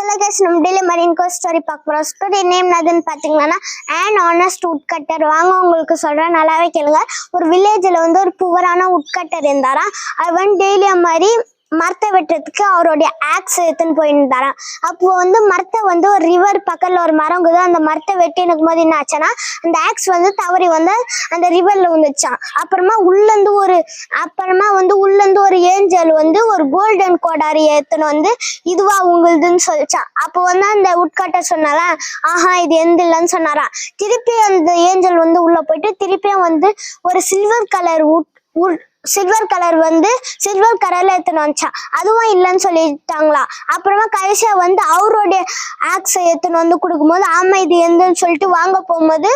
Hello guys, நம்ம daily marine cost story பார்க்க போறோம். ஸ்டோரி நேம் என்னதுன்னு பாத்தீங்கன்னா an honest woodcutter. வாங்க உங்களுக்கு சொல்றேன், நல்லாவே கேளுங்க. ஒரு வில்லேஜ்ல வந்து ஒரு புவரான woodcutter இருந்தாராம். அவர் வந்து டெய்லி மாதிரி மரத்தை வெட்டுறதுக்கு அவருடைய ஆக்ஸ் எடுத்துன்னு போயிருந்தாராம். அப்போ வந்து மரத்தை வந்து ஒரு ரிவர் பக்கத்துல ஒரு மரம் இருக்குது. அந்த மரத்தை வெட்டி இருக்கும் போது என்ன ஆச்சுன்னா அந்த ஆக்ஸ் வந்து தவறி வந்து அந்த ரிவர்ல வந்துச்சான். அப்புறமா உள்ளேருந்து ஒரு ஏஞ்சல் வந்து ஒரு கோல்டன் கோடாரி எடுத்துன்னு வந்து இதுவா உங்களுதுன்னு சொல்லிச்சான். அப்போ வந்து அந்த உட்காட்டர் சொன்னாலாம், ஆஹா இது எந்த இல்லைன்னு சொன்னாராம். திருப்பி அந்த ஏஞ்சல் வந்து உள்ள போயிட்டு திருப்பியும் வந்து ஒரு சில்வர் கலர்ல எடுத்துன்னு வந்துச்சான். அதுவும் இல்லைன்னு சொல்லிட்டாங்களா. அப்புறமா கடைசியா வந்து அவருடைய ஆக்ஸை எடுத்துன்னு வந்து கொடுக்கும்போது ஆமா இது எந்தன்னு சொல்லிட்டு வாங்க போகும்போது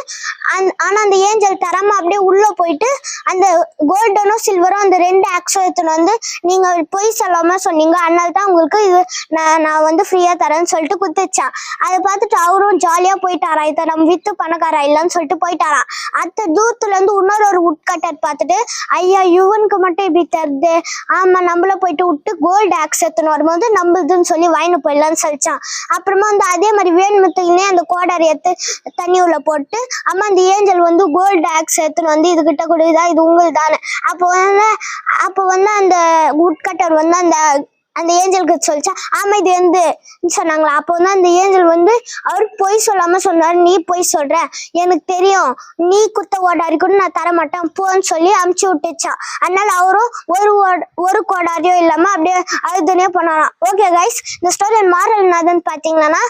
ஆனா அந்த ஏஞ்சல் தராம அப்படியே உள்ள போயிட்டு அந்த கோல்டனும் சில்வரும் அந்த ரெண்டு ஆக்ஸும் எடுத்துன்னு வந்து நீங்க பொய் சொல்லாம சொன்னீங்க, அதனால தான் உங்களுக்கு இது நான் வந்து ஃப்ரீயா தரேன்னு சொல்லிட்டு குத்துச்சான். அதை பார்த்துட்டு அவரும் ஜாலியா போயிட்டாரா, இதை நம்ம வித்து பணக்காரா இல்லைன்னு சொல்லிட்டு போயிட்டாராம். அடுத்த தூரத்துல இருந்து இன்னொரு உட்கட்டர் பார்த்துட்டு ஐயா யுவனுக்கு மட்டும் இப்படி தருது, ஆமா நம்மள போயிட்டு விட்டு கோல்டு ஆக்ஸ் எடுத்துன்னு வரும்போது நம்மளுதுன்னு சொல்லி வாங்கிட்டு போயிடலான்னு சொல்லிச்சான். அப்புறமா வந்து அதே மாதிரி வேணுமத்துக்குன்னே அந்த கோடாரி எடுத்து தண்ணி உள்ள போட்டு அம்மா அந்த ஏஞ்சல் வந்து கோல்டு ஆக்ஸ் எடுத்துன்னு வந்து இதுகிட்ட கொடுக்குதா இது உங்களுக்கு தானே. அப்போ வந்து அந்த உட்கட்டர் வந்து அந்த ஏஞ்சலுக்கு சொல்லிச்சா ஆமா இது எந்து சொன்னாங்களா. அப்போ வந்து அந்த ஏஞ்சல் வந்து அவரு பொய் சொல்லாம சொன்னாரு, நீ பொய் சொல்ற, எனக்கு தெரியும், நீ குத்த கோடாரி கூட நான் தர மாட்டேன் போன்னு சொல்லி அமுச்சு விட்டுச்சான். அதனால அவரும் ஒரு கோடாரியும் இல்லாம அப்படியே அழுதுனே போனாராம். ஓகே கைஸ், இந்த ஸ்டோரி மாரல் என்னதுன்னு பாத்தீங்கன்னா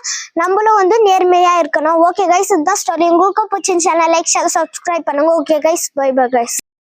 நம்மளும் வந்து நேர்மையா இருக்கணும். ஓகே கைஸ், இதுதான் ஸ்டோரி. உங்களுக்கு பிடிச்சிருந்துச்சு லைக் ஷேர் சப்ஸ்கிரைப் பண்ணுங்க. Okay guys, bye bye guys.